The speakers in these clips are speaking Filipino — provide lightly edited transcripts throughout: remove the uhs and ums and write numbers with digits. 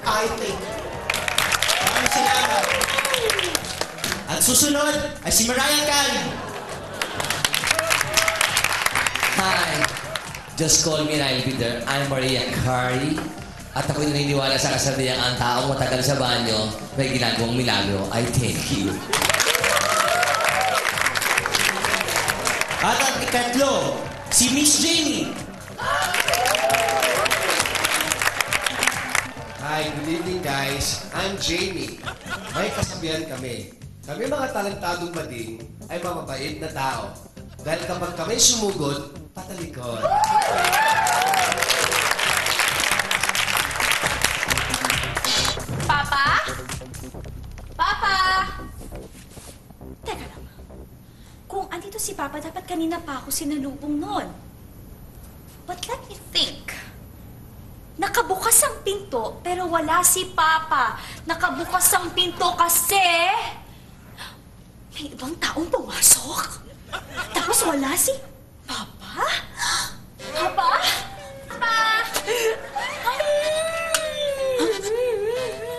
I think. Maraming salamat. At susunod ay si Mariah Carey. Hi, just call me and I'll be there. I'm Mariah Carey. At ako'y naniniwala sa kasabihan ang taong matagal sa banyo may ginagawang milagro. I thank you. At ang ikatlo, si Miss Jamie. Hi, good evening guys. I'm Jamie. May kasabihan kami. Kami mga talentadong bading ay mamabait na tao. Dahil kapag kami sumugod, patalikod. Papa? Papa? Teka lang. Kung andito si Papa, dapat kanina pa ako sinalubong noon. But let me think. Nakabukas ang pinto, pero wala si Papa. Nakabukas ang pinto kasi may ibang taong pumasok. Tapos wala si Papa? Papa? Papa?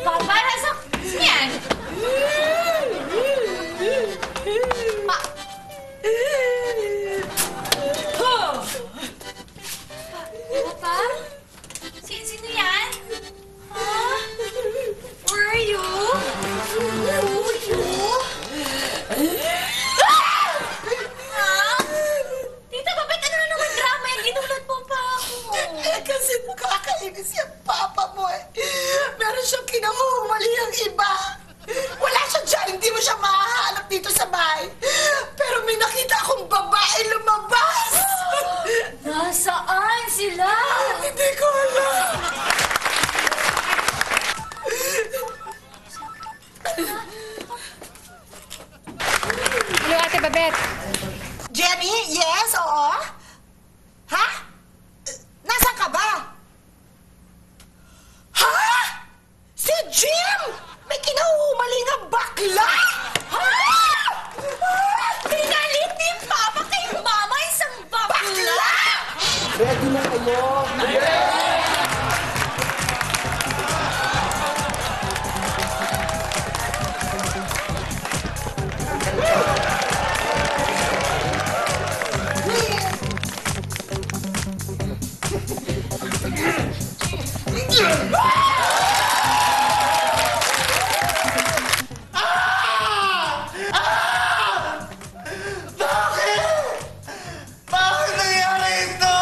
Papa, nasa... Yan! Pa... Papa? Sino yan? Huh? Where are you? Who are you? Tita, bakit ano na naman drama yan? Ginulat mo pa ako. Kasi nakakainis yung papa mo eh. Meron siyang kinahuhumali ang iba. Wala siya dyan, hindi mo siya mahahanap dito sa bahay. Pero may nakita akong babae lumabas. Nasaan sila? Hindi ko alam. Hello, Ate Babette. Jenny? Yes, oo? Ha? Nasaan ka ba? Ha? Si Jim! May kinahuhumali nga bakla! Ha? Pinalit ni Papa kay Mama isang bakla! Ready na kayo? Bakit nangyari ito?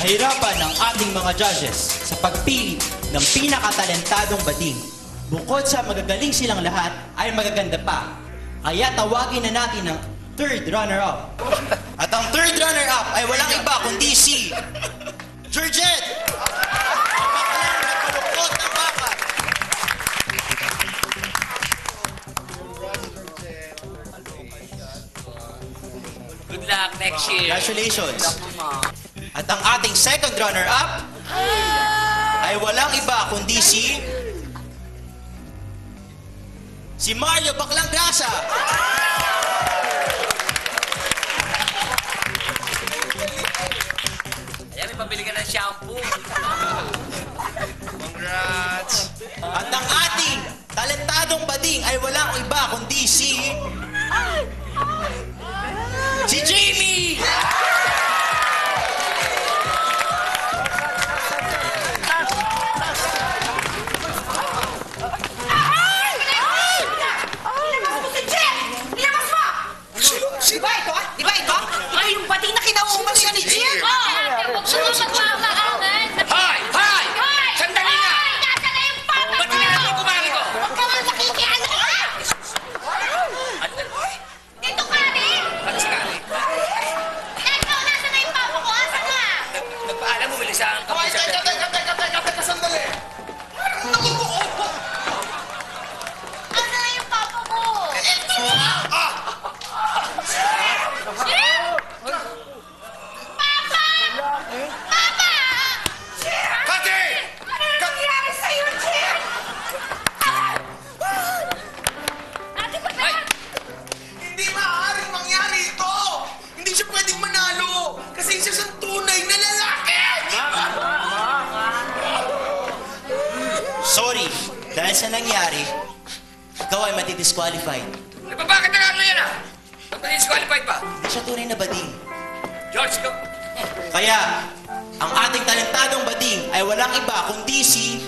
Nahirapan ang ating mga judges sa pagpili ng pinakatalentadong bading. Bukod sa magagaling silang lahat, ay magaganda pa. Kaya tawagin na natin ang third runner-up. At ang third runner-up ay walang iba kundi si Georgette! Baklang nagkalukot ng bakat. Good luck next year. Congratulations! At ang ating second runner-up ay walang iba kundi si Mario Baklang Grasa. Ayan, may pabili ka ng shampoo. Congrats! At ang ating talentadong bading ay walang iba kundi si Jamie! Di ba ito? Di ba ito? Ay, yung bating na kinahuhumali ni Jim! Huwag siya magmamaanan. Hoy! Hoy! Sandali na! Hoy! Nasa na yung Papa Ba't mo? pinatay ko mami ko? Huwag ka nga nakikiano. Dito ka rin! Ano si Kari? Eto, nasa na yung Papa ko? Asa na? Nagpaalam mo, bilis ang kamay sa... Teka, sandali! Asa na yung Papa mo? Kati! Ano nangyari sa'yo, Jim? Ate, ba't na? Hindi maaaring mangyari ito! Hindi siya pwedeng manalo! Kasi isa siyang tunay na lalaki! Sorry, dahil sa nangyari, ikaw ay matidisqualified. Bakit na yan ah? Ba't disqualified pa? Hindi siya tunay na bading. George, go! Kaya, ang ating talentadong bading ay walang iba kundi si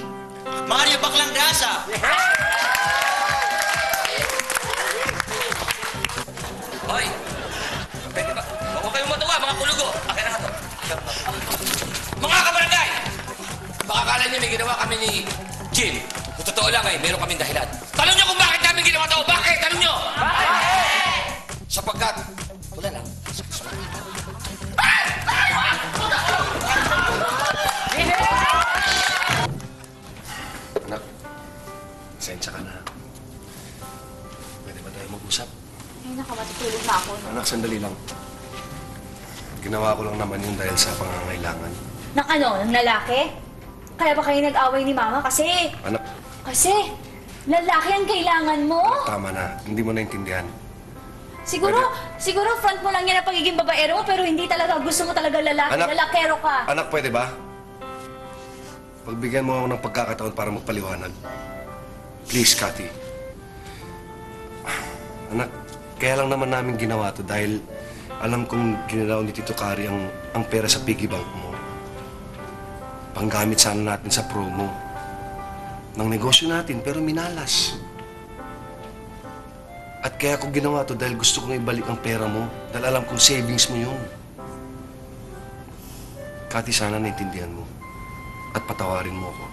Mario Baclangrasa. Hoy! Pwede ba? Huwag kayong matuwa, mga kulugo! Akin na nga to. Mga kabarangay! Baka akala niyo may ginawa kami ni Jim. Kung totoo lang eh, meron kaming dahilan. Tanong niyo kung bakit namin ginawa to! Bakit? Tanong niyo! Sapagkat, wala lang. Anak, sensya ka na. Pwede ba tayo mag-usap? Ay, naku, matutulog na ako. Anak, sandali lang. Ginawa ko lang naman yun dahil sa pangangailangan. Ng ano? Ng lalaki? Kaya ba kayo nag-away ni Mama? Kasi lalaki ang kailangan mo. Tama na. Hindi mo naintindihan. Siguro front mo lang yan ang pagiging babaero mo, pero hindi talaga gusto mo talaga lalakero ka. Anak, pwede ba? Pagbigyan mo ako ng pagkakataon para magpaliwanag. Please, Cathy. Anak, kaya lang naman namin ginawa to dahil alam kong ginalaw ni Tito Kari ang pera sa piggy bank mo. Panggamit sana natin sa promo ng negosyo natin, pero minalas. At kaya ko ginawa to dahil gusto kong ibalik ang pera mo dahil alam kong savings mo yun. Cathy, sana naintindihan mo at patawarin mo ako.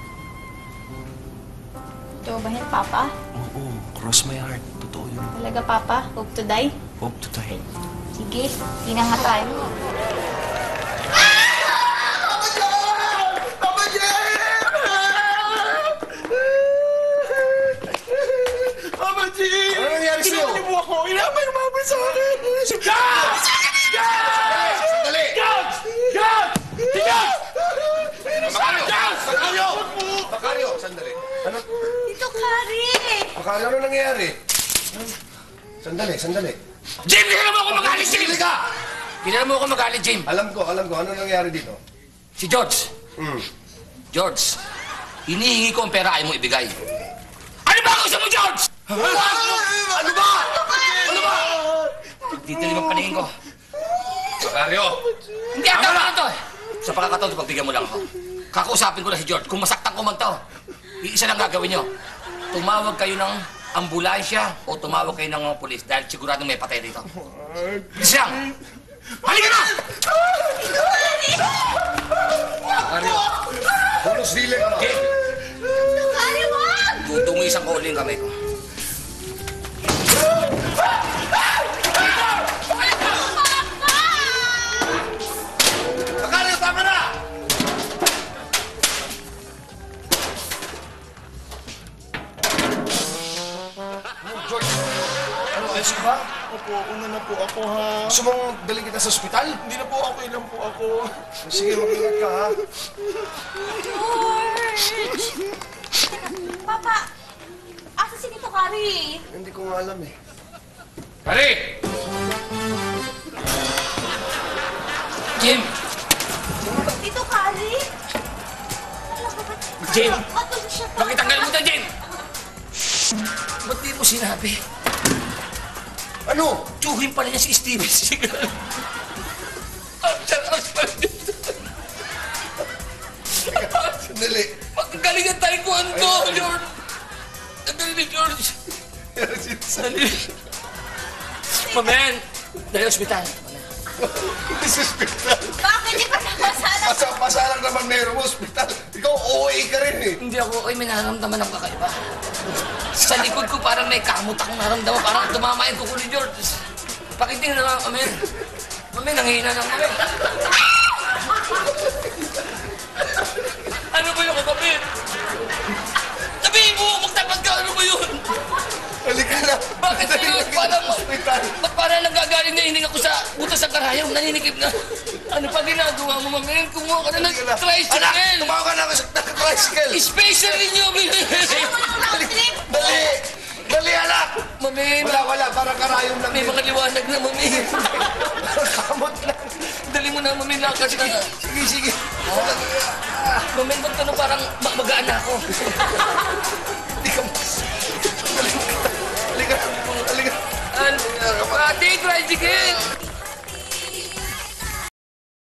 Totoo ba yan, Papa? Oo, cross my heart. Totoo yun. Talaga, Papa? Hope to die? Hope to die. Sige, tinanga tayo. Papa Jim! Papa Jim! Ano nangyari sa'yo? Tinawag mo ako! Inamay umabot sa akin! Sandali! Macario! Sandali. Ano? Tito Kari! Macario, ano nangyayari? Sandali. Jim, kilala mo ako magalit, Jim! Sandali ka! Kilala mo ako magalit, Jim. Alam ko. Ano nangyayari dito? Si George. George, hinihingi ko ang pera ayaw mo ibigay. Ano ba gusto mo, George? Ano ba? Dito limang paningin ko. Macario! Hindi ako na to. Sa pagkakataon, pagbigyan mo lang ako. Kakausapin ko na si George. Kung masaktan ko man to, iisa lang gagawin nyo. Tumawag kayo ng ambulansya o tumawag kayo ng mga polis dahil siguradong may patay dito. Isa lang! Halika na! Macario! Pulos dili ka na. Jim, Kari, wag! tutungisan ko ulit ang kamay ko. Macario, tama na! George, ano, ayos ka ba? Opo, una na po ako, ha? Gusto mong dalhin kita sa ospital? Hindi na po, okay lang po ako. Sige, mag-ingat ka, ha? George! Papa, asa si Tito Kari? Hindi ko nga alam, eh. Pare! Jim! Tito Kari? Jim! Ano siya pa? Bakit tanggal mo to, Jim? Ba't di mo sinabi? Ano? Tsuhin pala niya si Steven Seagal. After husband. Sandali. Magaling ang taekwondo, George. Ang galing ni George. Dali. Mamen, dali ospital. Sa ospital. Bakit di pa napasala? Pasa lang naman meron mo, ospital. Ikaw, OA ka rin, eh. Hindi ako, may nararamdaman ng kakaiba. Sa likod ko parang may kamot akong naramdaman. Parang tumama yung kuko ni George. Pakitingin na lang, Mamen. Mamen, nanghihina ng Mamen. Ano ba yung kapatid? Sabihin mo, magtapat ka, ano ba yun? Halika na. Bakit Dali yun? lang kita sa ospital. Ba't parang nanggagaling na hininga ko sa tumaas ang karayom, naninikip na. Ano pa ginagawa mo, Mamen? Kumuha ka na ng tricycle. Anak, tumawag ka na ako sa tricycle. Special ninyo, Mamen. Dali! Dali, anak! Mamen, Wala, parang karayom lang. may mga liwanag na, Mamen. Kamot lang. Dali mo na, Mamen, lakas na. Sige. Mamen, ba't ano parang magaan na ako? Halika. Ate, tricycle!